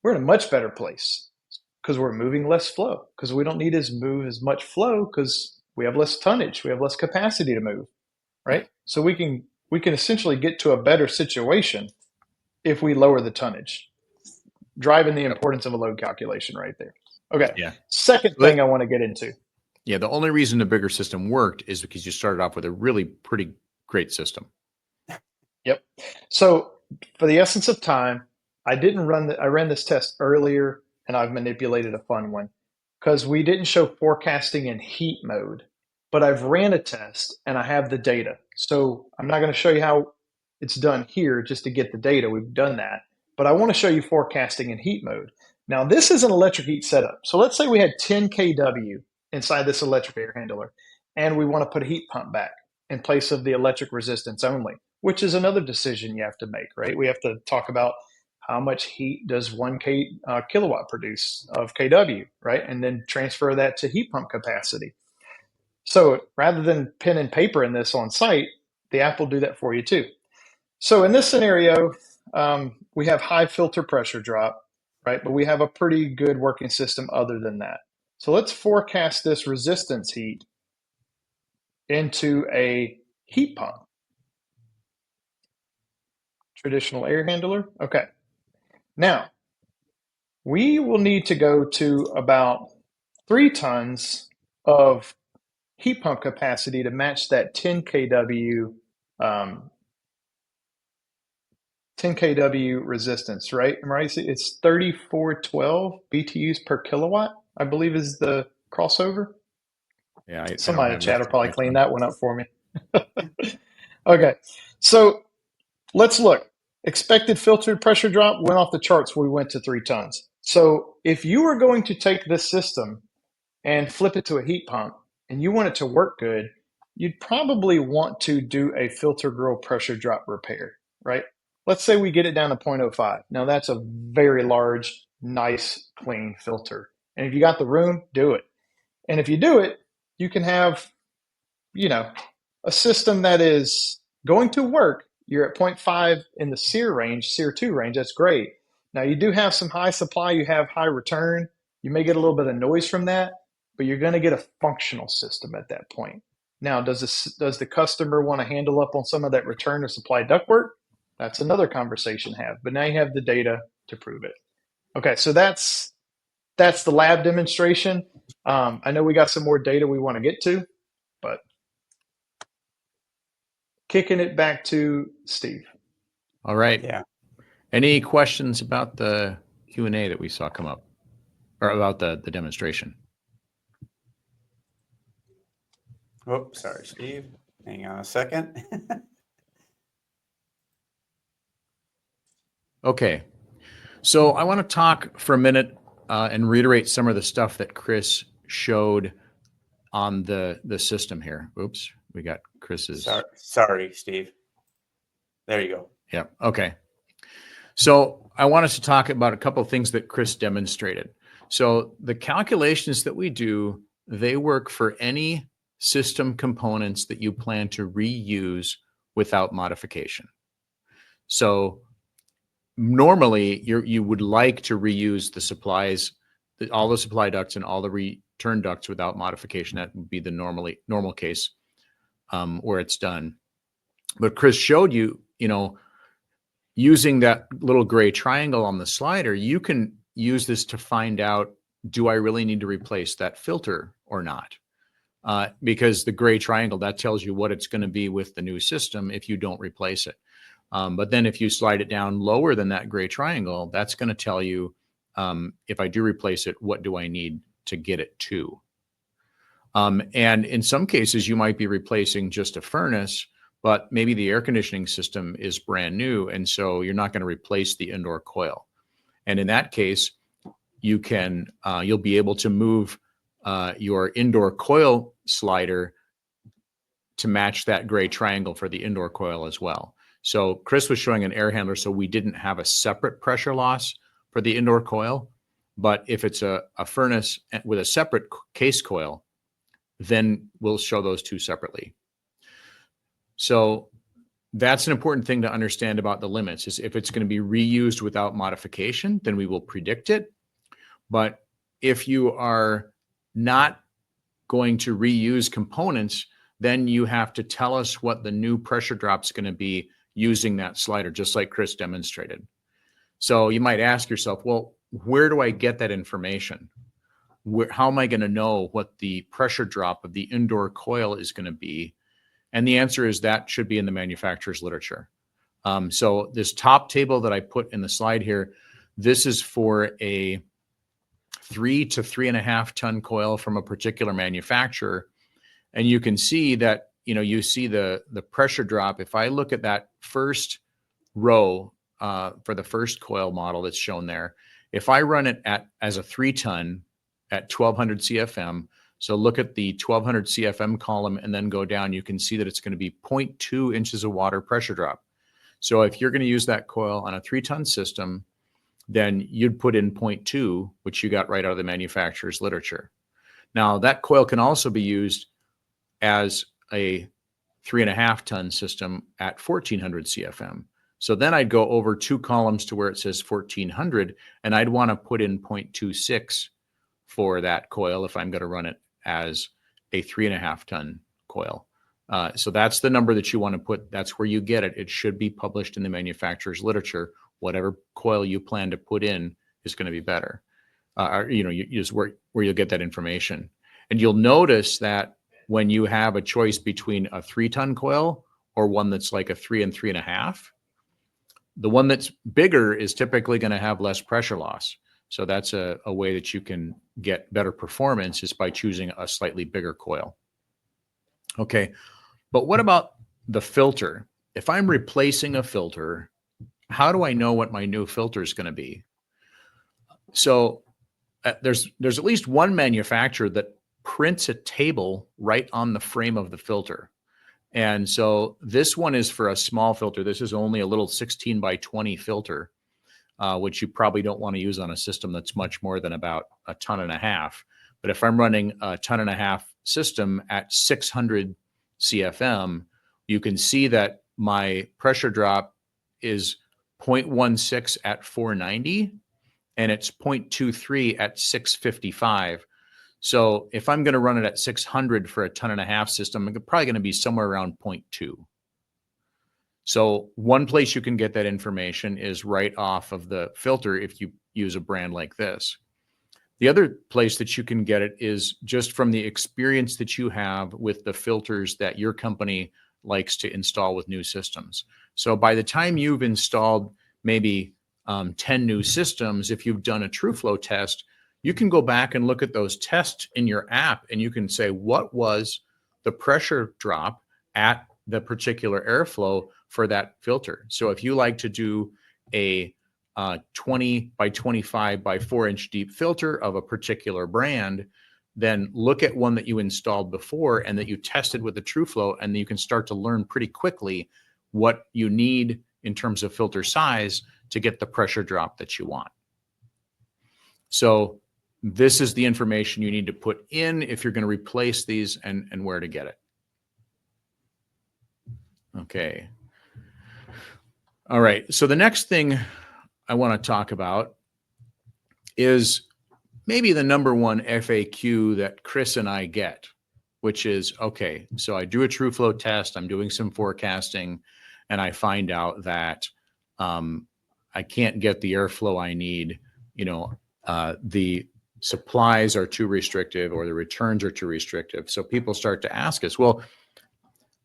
We're in a much better place because we're moving less flow, because we don't need to move as much flow because we have less tonnage. We have less capacity to move, right? So we can essentially get to a better situation if we lower the tonnage, driving the importance of a load calculation right there. Okay. Yeah. Second thing I want to get into. Yeah. The only reason the bigger system worked is because you started off with a really pretty great system. Yep. So for the essence of time, I ran this test earlier and I've manipulated a fun one because we didn't show forecasting in heat mode, but I've ran a test and I have the data. So I'm not going to show you how it's done here just to get the data. We've done that, but I want to show you forecasting in heat mode. Now this is an electric heat setup. So let's say we had 10 kW inside this electric air handler and we want to put a heat pump back in place of the electric resistance only, which is another decision you have to make, right? We have to talk about how much heat does 1 kilowatt produce of kW, right? And then transfer that to heat pump capacity. So rather than pen and paper in this on site, the app will do that for you too. So in this scenario, we have high filter pressure drop, right? But we have a pretty good working system other than that. So let's forecast this resistance heat into a heat pump. Traditional air handler. Okay. Now, we will need to go to about 3 tons of heat pump capacity to match that 10 kW 10 kW resistance, right? Am I right? It's 3412 BTUs per kilowatt, I believe is the crossover. Yeah. Somebody in chat will probably clean that one up for me. Okay. So let's look. Expected filtered pressure drop went off the charts. We went to 3 tons. So if you were going to take this system and flip it to a heat pump and you want it to work good, you'd probably want to do a filter grill pressure drop repair, right? Let's say we get it down to 0.05. Now that's a very large, nice, clean filter. And if you got the room, do it. And if you do it, you can have, a system that is going to work. You're at 0.5 in the SEER range, SEER 2 range. That's great. Now you do have some high supply. You have high return. You may get a little bit of noise from that, but you're going to get a functional system at that point. Now, does the customer want to handle up on some of that return or supply ductwork? That's another conversation to have. But now you have the data to prove it. Okay, so that's the lab demonstration. I know we got some more data we want to get to, but kicking it back to Steve. All right. Yeah. Any questions about the Q&A that we saw come up, or about the demonstration? Oh, sorry, Steve. Hang on a second. Okay. So I want to talk for a minute and reiterate some of the stuff that Chris showed on the system here. Oops, we got Chris's. Sorry, Steve. There you go. Yeah. Okay. So I want us to talk about a couple of things that Chris demonstrated. So the calculations that we do, they work for any system components that you plan to reuse without modification. So normally you would like to reuse the supplies, all the supply ducts and all the return ducts without modification. That would be the normal case where it's done. But Chris showed you, using that little gray triangle on the slider, you can use this to find out, do I really need to replace that filter or not? Because the gray triangle, that tells you what it's going to be with the new system if you don't replace it. But then if you slide it down lower than that gray triangle, that's going to tell you, if I do replace it, what do I need to get it to? And in some cases, you might be replacing just a furnace, but maybe the air conditioning system is brand new. And so you're not going to replace the indoor coil. And in that case, you'll be able to move your indoor coil slider to match that gray triangle for the indoor coil as well. So Chris was showing an air handler, so we didn't have a separate pressure loss for the indoor coil. But if it's a furnace with a separate case coil, then we'll show those two separately. So that's an important thing to understand about the limits, is if it's going to be reused without modification, then we will predict it. But if you are not going to reuse components, then you have to tell us what the new pressure drop is going to be using that slider, just like Chris demonstrated. So you might ask yourself, well, where do I get that information? How am I going to know what the pressure drop of the indoor coil is going to be? And the answer is that should be in the manufacturer's literature. So this top table that I put in the slide here, this is for a 3 to 3.5 ton coil from a particular manufacturer. And you can see that, you see the pressure drop. If I look at that first row for the first coil model that's shown there, if I run it as a 3 ton at 1200 CFM, so look at the 1200 CFM column and then go down, you can see that it's going to be 0.2 inches of water pressure drop. So if you're going to use that coil on a 3-ton system, then you'd put in 0.2, which you got right out of the manufacturer's literature. Now that coil can also be used as a 3.5 ton system at 1400 CFM. So then I'd go over 2 columns to where it says 1400, and I'd want to put in 0.26 for that coil if I'm going to run it as a 3.5 ton coil. So that's the number that you want to put. That's where you get it. It should be published in the manufacturer's literature. Whatever coil you plan to put in is going to be better. You just where you'll get that information. And you'll notice that when you have a choice between a 3-ton coil or one that's like a 3 and 3.5, the one that's bigger is typically going to have less pressure loss. So that's a way that you can get better performance, is by choosing a slightly bigger coil. Okay, but what about the filter? If I'm replacing a filter, how do I know what my new filter is going to be? So there's at least one manufacturer that prints a table right on the frame of the filter. And so this one is for a small filter. This is only a little 16 by 20 filter, which you probably don't want to use on a system that's much more than about 1.5 tons. But if I'm running a 1.5 ton system at 600 CFM, you can see that my pressure drop is 0.16 at 490, and it's 0.23 at 655. So if I'm going to run it at 600 for a 1.5 ton system, I'm probably going to be somewhere around 0.2. So one place you can get that information is right off of the filter if you use a brand like this. The other place that you can get it is just from the experience that you have with the filters that your company likes to install with new systems. So by the time you've installed maybe 10 new systems, if you've done a TrueFlow test, you can go back and look at those tests in your app, and you can say, what was the pressure drop at the particular airflow for that filter? So if you like to do a 20 by 25 by 4 inch deep filter of a particular brand, then look at one that you installed before and that you tested with the TrueFlow, and then you can start to learn pretty quickly what you need in terms of filter size to get the pressure drop that you want. So this is the information you need to put in if you're going to replace these, and where to get it. Okay. All right. So the next thing I want to talk about is maybe the number one FAQ that Chris and I get, which is, okay, so I do a TrueFlow test, I'm doing some forecasting, and I find out that I can't get the airflow I need. The supplies are too restrictive or the returns are too restrictive. So people start to ask us, well,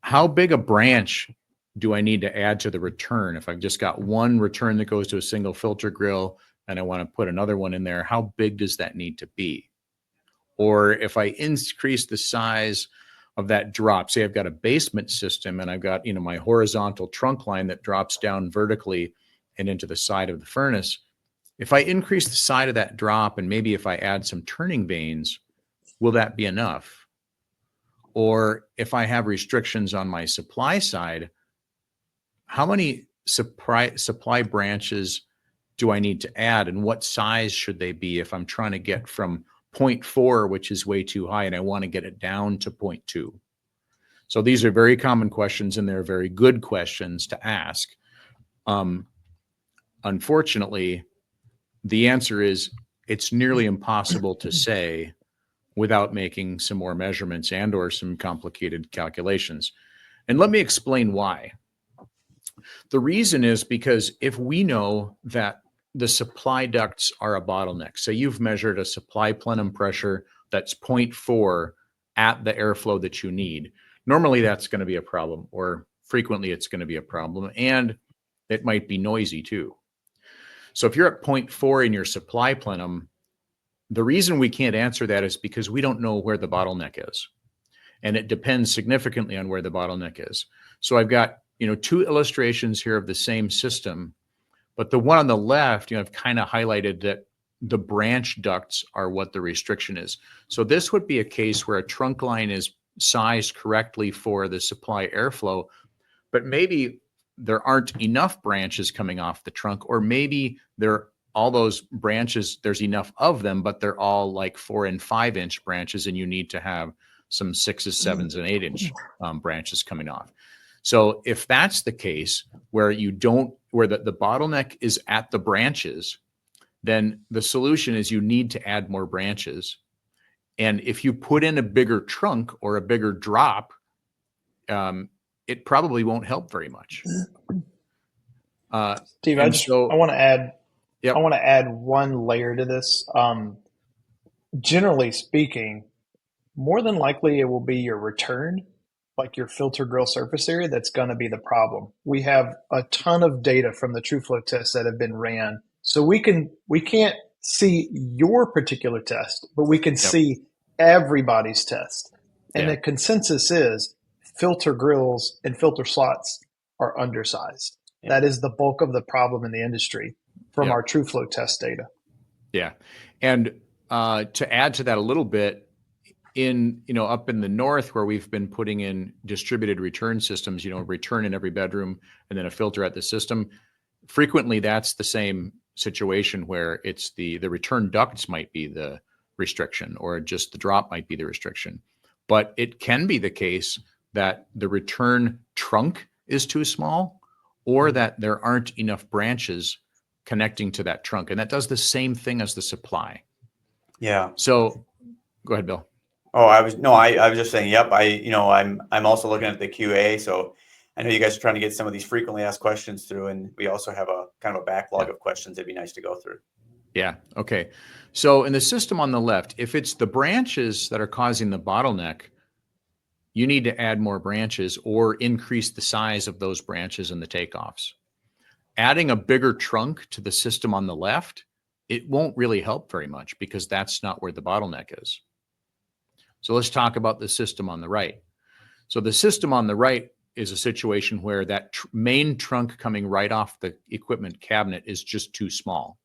how big a branch do I need to add to the return? If I've just got one return that goes to a single filter grill and I want to put another one in there, how big does that need to be? Or if I increase the size of that drop, say I've got a basement system and I've got, my horizontal trunk line that drops down vertically and into the side of the furnace. If I increase the side of that drop and maybe if I add some turning vanes, will that be enough? Or if I have restrictions on my supply side, how many supply branches do I need to add, and what size should they be if I'm trying to get from 0.4, which is way too high, and I want to get it down to 0.2? So these are very common questions, and they're very good questions to ask. Unfortunately, the answer is it's nearly impossible to say without making some more measurements and or some complicated calculations. And let me explain why. The reason is because if we know that the supply ducts are a bottleneck, so you've measured a supply plenum pressure that's 0.4 at the airflow that you need, normally that's going to be a problem, or frequently it's going to be a problem, and it might be noisy too. So if you're at 0.4 in your supply plenum, the reason we can't answer that is because we don't know where the bottleneck is. And it depends significantly on where the bottleneck is. So I've got, two illustrations here of the same system, but the one on the left, I've kind of highlighted that the branch ducts are what the restriction is. So this would be a case where a trunk line is sized correctly for the supply airflow, but maybe there aren't enough branches coming off the trunk, or maybe all those branches, there's enough of them, but they're all like 4 and 5 inch branches, and you need to have some 6s, 7s, and 8 inch branches coming off. So if that's the case, where the bottleneck is at the branches, then the solution is you need to add more branches. And if you put in a bigger trunk or a bigger drop, it probably won't help very much. Steve, I want to add. Yep. I want to add one layer to this. Generally speaking, more than likely it will be your return, like your filter grill surface area, that's going to be the problem. We have a ton of data from the TrueFlow tests that have been ran, so we can't see your particular test, but we can see everybody's test. And the consensus is filter grills and filter slots are undersized. That is the bulk of the problem in the industry from our TrueFlow test data. Yeah. And to add to that a little bit, up in the north where we've been putting in distributed return systems, return in every bedroom and then a filter at the system, frequently that's the same situation where it's the return ducts might be the restriction, or just the drop might be the restriction. But it can be the case that the return trunk is too small, or that there aren't enough branches connecting to that trunk. And that does the same thing as the supply. Yeah. So go ahead, Bill. Oh, I was just saying, yep. I'm also looking at the QA. So I know you guys are trying to get some of these frequently asked questions through, and we also have a kind of a backlog of questions that'd be nice to go through. Yeah. Okay. So in the system on the left, if it's the branches that are causing the bottleneck, you need to add more branches or increase the size of those branches and the takeoffs. Adding a bigger trunk to the system on the left, it won't really help very much, because that's not where the bottleneck is. So let's talk about the system on the right. So the system on the right is a situation where that main trunk coming right off the equipment cabinet is just too small.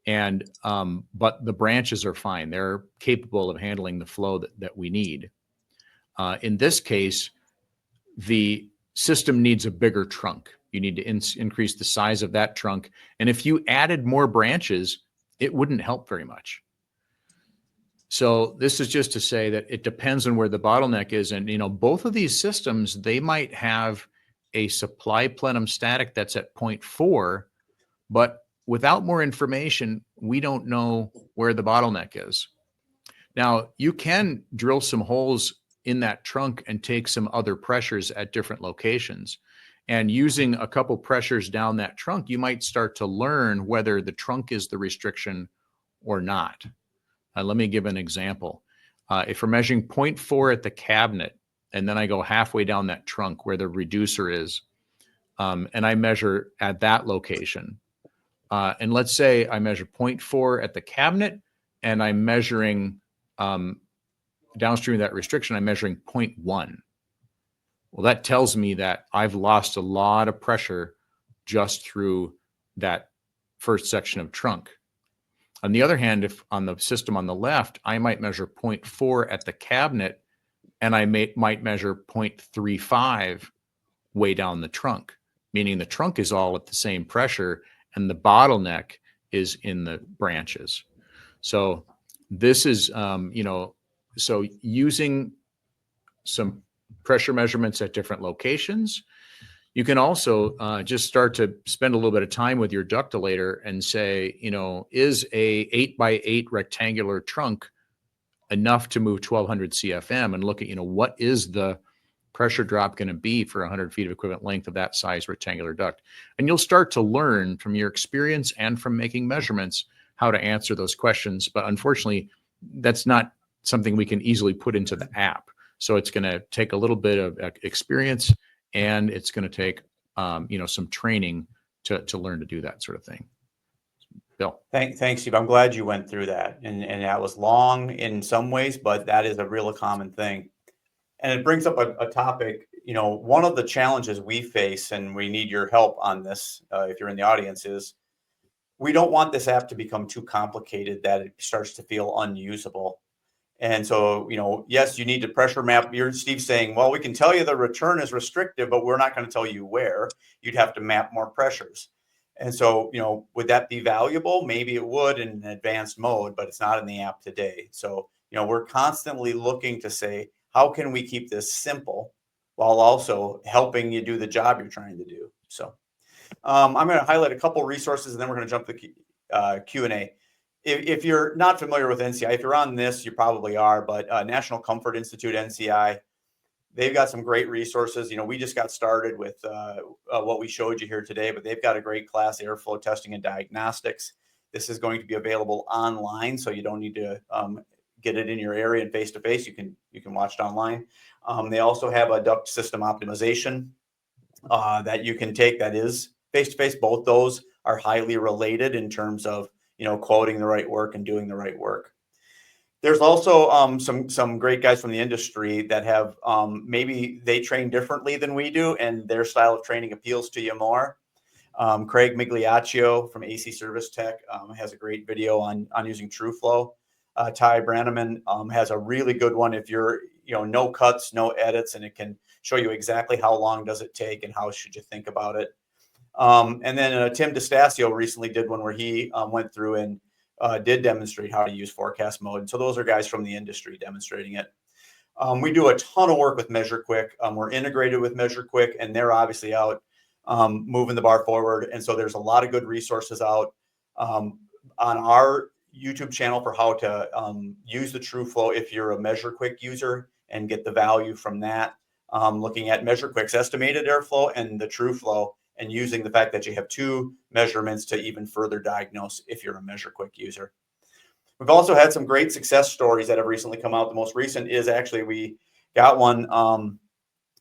And but the branches are fine. They're capable of handling the flow that we need. In this case, the system needs a bigger trunk. You need to increase the size of that trunk. And if you added more branches, it wouldn't help very much. So this is just to say that it depends on where the bottleneck is. And, both of these systems, they might have a supply plenum static that's at 0.4, but without more information, we don't know where the bottleneck is. Now, you can drill some holes in that trunk and take some other pressures at different locations. And using a couple pressures down that trunk, you might start to learn whether the trunk is the restriction or not. Let me give an example. If we're measuring 0.4 at the cabinet, and then I go halfway down that trunk where the reducer is, and I measure at that location, and let's say I measure 0.4 at the cabinet, and I'm measuring downstream of that restriction, I'm measuring 0.1. Well, that tells me that I've lost a lot of pressure just through that first section of trunk. On the other hand, if on the system on the left, I might measure 0.4 at the cabinet, and I might measure 0.35 way down the trunk, meaning the trunk is all at the same pressure and the bottleneck is in the branches. So this is, so using some pressure measurements at different locations. You can also just start to spend a little bit of time with your ductilator and say, is a 8x8 rectangular trunk enough to move 1200 CFM, and look at, what is the pressure drop going to be for 100 feet of equivalent length of that size rectangular duct. And you'll start to learn from your experience and from making measurements how to answer those questions. But unfortunately, that's not something we can easily put into the app. So it's going to take a little bit of experience, and it's going to take, some training to learn to do that sort of thing. Bill. Thanks, Steve. I'm glad you went through that. And that was long in some ways, but that is a real common thing. And it brings up a topic, one of the challenges we face, and we need your help on this, if you're in the audience, is we don't want this app to become too complicated that it starts to feel unusable. And so, yes, you need to pressure map. Steve's saying, well, we can tell you the return is restrictive, but we're not going to tell you where. You'd have to map more pressures. And so, would that be valuable? Maybe it would in an advanced mode, but it's not in the app today. So, we're constantly looking to say, how can we keep this simple while also helping you do the job you're trying to do? So I'm going to highlight a couple resources, and then we're going to jump to Q&A. If you're not familiar with NCI, if you're on this, you probably are, but National Comfort Institute, NCI, they've got some great resources. We just got started with what we showed you here today, but they've got a great class, airflow testing and diagnostics. This is going to be available online, so you don't need to get it in your area and face-to-face. You can watch it online. They also have a duct system optimization that you can take that is face-to-face. Both those are highly related in terms of quoting the right work and doing the right work. There's also some great guys from the industry that have maybe they train differently than we do, and their style of training appeals to you more. Craig Migliaccio from AC Service Tech has a great video on using TrueFlow. Ty Branaman has a really good one if you're no cuts, no edits, and it can show you exactly how long does it take and how should you think about it. And then Tim DeStasio recently did one where he went through and did demonstrate how to use forecast mode. And so those are guys from the industry demonstrating it. We do a ton of work with measureQuick. We're integrated with measureQuick, and they're obviously out moving the bar forward. And so there's a lot of good resources out on our YouTube channel for how to use the TrueFlow if you're a measureQuick user and get the value from that. Looking at measureQuick's estimated airflow and the TrueFlow, and using the fact that you have two measurements to even further diagnose if you're a measureQuick user. We've also had some great success stories that have recently come out. The most recent is actually we got one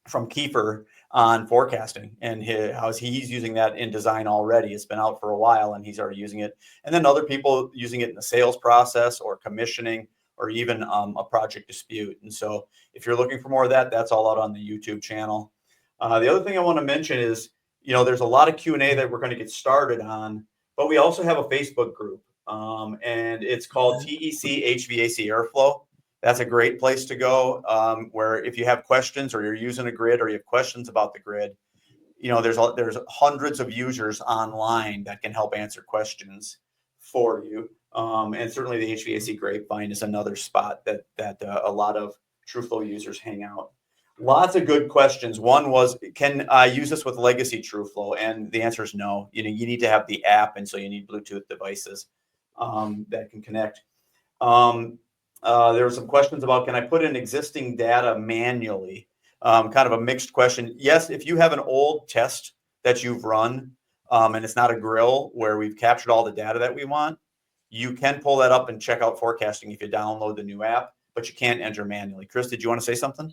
from Kiefer on forecasting, and how he's using that in design already. It's been out for a while, and he's already using it. And then other people using it in the sales process or commissioning or even a project dispute. And so if you're looking for more of that, that's all out on the YouTube channel. The other thing I want to mention is, there's a lot of Q&A that we're going to get started on, but we also have a Facebook group, and it's called TEC HVAC Airflow. That's a great place to go, where if you have questions or you're using a grid or you have questions about the grid, there's hundreds of users online that can help answer questions for you. And certainly the HVAC Grapevine is another spot that a lot of TrueFlow users hang out. Lots of good questions. One was, can I use this with legacy TrueFlow? And the answer is no. You need to have the app, and so you need Bluetooth devices that can connect. There were some questions about, can I put in existing data manually? Kind of a mixed question. Yes, if you have an old test that you've run and it's not a grill where we've captured all the data that we want, you can pull that up and check out forecasting if you download the new app, but you can't enter manually. Chris, did you want to say something?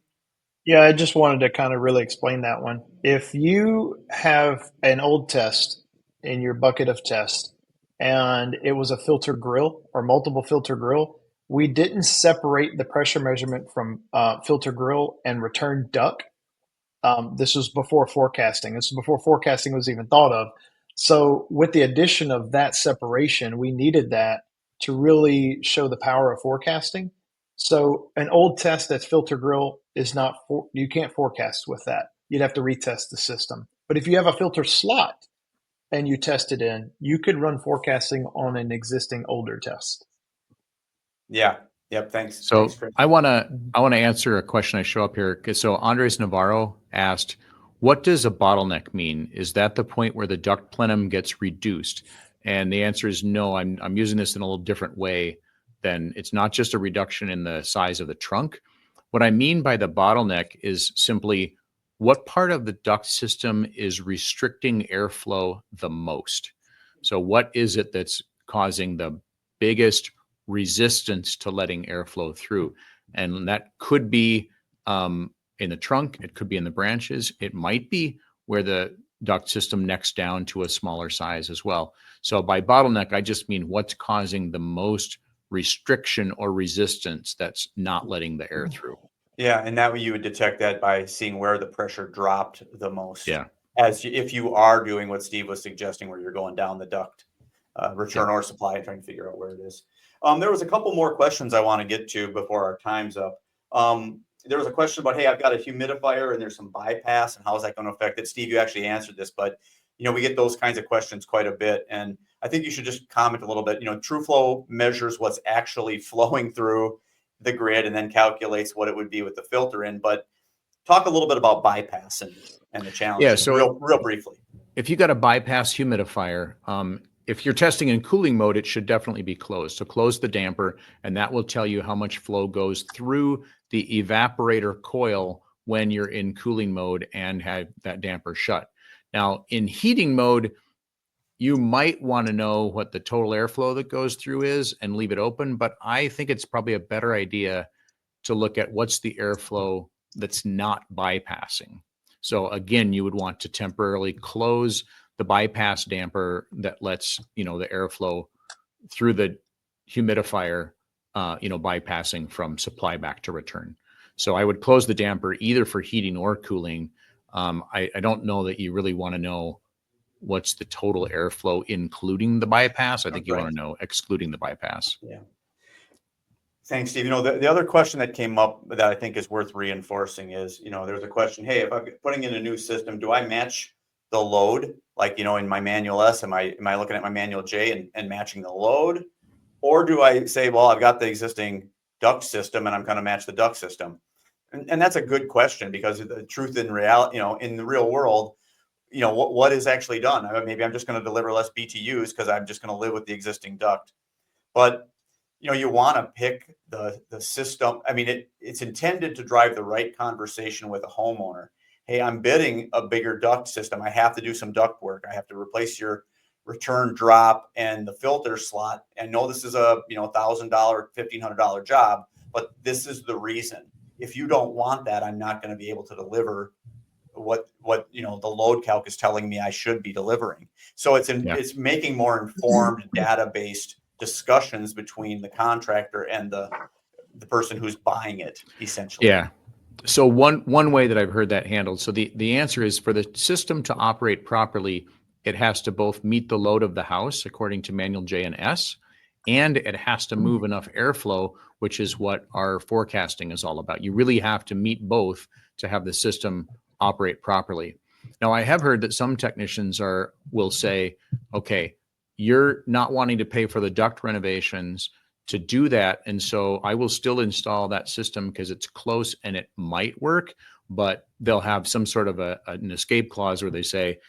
Yeah, I just wanted to kind of really explain that one. If you have an old test in your bucket of test and it was a filter grill or multiple filter grill, we didn't separate the pressure measurement from filter grill and return duct. This was before forecasting. This was before forecasting was even thought of. So with the addition of that separation, we needed that to really show the power of forecasting. So an old test that's filter grill is not, you can't forecast with that. You'd have to retest the system. But if you have a filter slot and you test it in, you could run forecasting on an existing older test. Yeah. Yep. Thanks. So Thanks, Chris. I want to answer a question I show up here. So Andres Navarro asked, what does a bottleneck mean? Is that the point where the duct plenum gets reduced? And the answer is no. I'm using this in a little different way. Then it's not just a reduction in the size of the trunk. What I mean by the bottleneck is simply what part of the duct system is restricting airflow the most. So what is it that's causing the biggest resistance to letting airflow through? And that could be in the trunk, it could be in the branches, it might be where the duct system necks down to a smaller size as well. So by bottleneck, I just mean what's causing the most restriction or resistance that's not letting the air through. Yeah, and that way you would detect that by seeing where the pressure dropped the most. Yeah. If you are doing what Steve was suggesting, where you're going down the duct, return or supply, and trying to figure out where it is. There was a couple more questions I want to get to before our time's up. There was a question about, hey, I've got a humidifier and there's some bypass, and how is that going to affect it? Steve, you actually answered this, but we get those kinds of questions quite a bit, and I think you should just comment a little bit. TrueFlow measures what's actually flowing through the grid and then calculates what it would be with the filter in. But talk a little bit about bypass and the challenge. Yeah, so real briefly. If you got a bypass humidifier, if you're testing in cooling mode, it should definitely be closed. So close the damper, and that will tell you how much flow goes through the evaporator coil when you're in cooling mode and have that damper shut. Now, in heating mode, you might want to know what the total airflow that goes through is and leave it open, but I think it's probably a better idea to look at what's the airflow that's not bypassing. So again, you would want to temporarily close the bypass damper that lets the airflow through the humidifier bypassing from supply back to return. So I would close the damper either for heating or cooling. I don't know that you really want to know what's the total airflow including the bypass. I think you want to know excluding the bypass. Yeah. Thanks, Steve. The other question that came up that I think is worth reinforcing is, there's a question, hey, if I'm putting in a new system, do I match the load? Like, in my manual S, am I looking at my manual J and matching the load? Or do I say, well, I've got the existing duct system and I'm going to match the duct system? And that's a good question, because the truth in reality, in the real world, what is actually done? Maybe I'm just going to deliver less BTUs because I'm just going to live with the existing duct. But you want to pick the system. I mean, it's intended to drive the right conversation with a homeowner. Hey, I'm bidding a bigger duct system. I have to do some duct work. I have to replace your return drop and the filter slot. I know this is a $1,000, $1,500 job, but this is the reason. If you don't want that, I'm not going to be able to deliver what the load calc is telling me I should be delivering. So it's making more informed data-based discussions between the contractor and the person who's buying it, essentially. Yeah. So one way that I've heard that handled. So the answer is, for the system to operate properly, it has to both meet the load of the house according to manual J and S, and it has to move enough airflow, which is what our forecasting is all about. You really have to meet both to have the system operate properly. Now, I have heard that some technicians will say, okay, you're not wanting to pay for the duct renovations to do that. And so I will still install that system because it's close and it might work, but they'll have some sort of an escape clause where they say,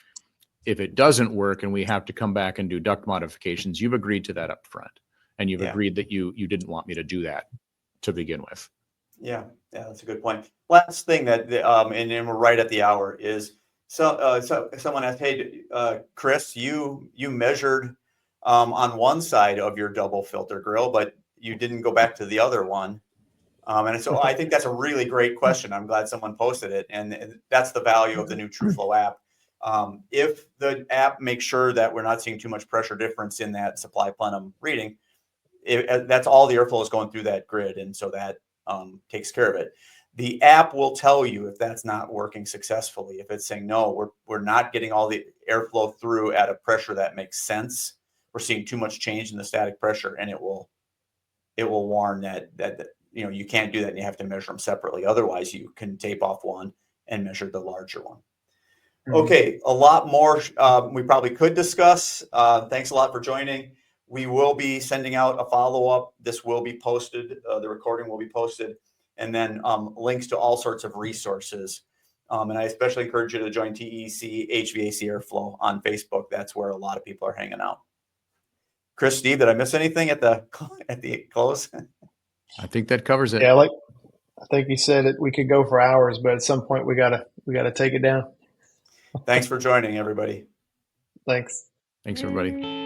if it doesn't work and we have to come back and do duct modifications, you've agreed to that up front. And you've agreed that you didn't want me to do that to begin with. Yeah, that's a good point. Last thing that, and then we're right at the hour, is so someone asked, hey, Chris, you measured on one side of your double filter grill, but you didn't go back to the other one. And so I think that's a really great question. I'm glad someone posted it, and that's the value of the new TrueFlow app. If the app makes sure that we're not seeing too much pressure difference in that supply plenum reading, that's all the airflow is going through that grid, and so that takes care of it. The app will tell you if that's not working successfully. If it's saying no, we're not getting all the airflow through at a pressure that makes sense. We're seeing too much change in the static pressure, and it will warn that you can't do that, and you have to measure them separately. Otherwise, you can tape off one and measure the larger one. Okay, a lot more we probably could discuss. Thanks a lot for joining. We will be sending out a follow-up. This will be posted. The recording will be posted, and then links to all sorts of resources. And I especially encourage you to join TEC HVAC Airflow on Facebook. That's where a lot of people are hanging out. Chris, Steve, did I miss anything at the close? I think that covers it. Yeah, I think you said it. We could go for hours, but at some point we gotta take it down. Thanks for joining, everybody. Thanks. Thanks, everybody.